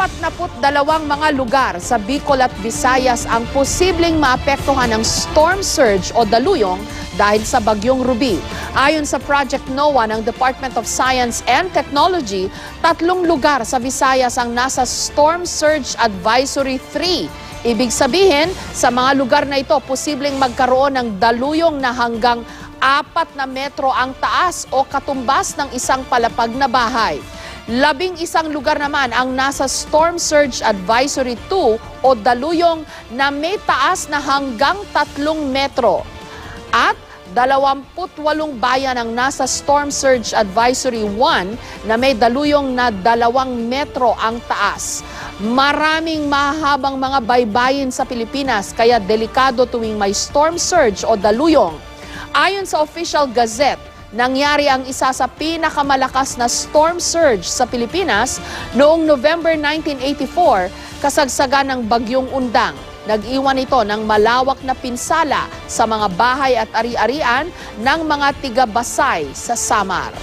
42 mga lugar sa Bicol at Visayas ang posibleng maapektuhan ng storm surge o daluyong dahil sa bagyong Ruby. Ayon sa Project NOAA ng Department of Science and Technology, 3 lugar sa Visayas ang nasa Storm Surge Advisory 3. Ibig sabihin, sa mga lugar na ito, posibleng magkaroon ng daluyong na hanggang 4 na metro ang taas o katumbas ng isang palapag na bahay. 11 lugar naman ang nasa Storm Surge Advisory 2 o daluyong na may taas na hanggang 3 metro. At 28 bayan ang nasa Storm Surge Advisory 1 na may daluyong na 2 metro ang taas. Maraming mahabang mga baybayin sa Pilipinas kaya delikado tuwing may storm surge o daluyong. Ayon sa Official Gazette, nangyari ang isa sa pinakamalakas na storm surge sa Pilipinas noong November 1984, kasagsagan ng Bagyong Undang. Nag-iwan ito ng malawak na pinsala sa mga bahay at ari-arian ng mga tiga-Basay sa Samar.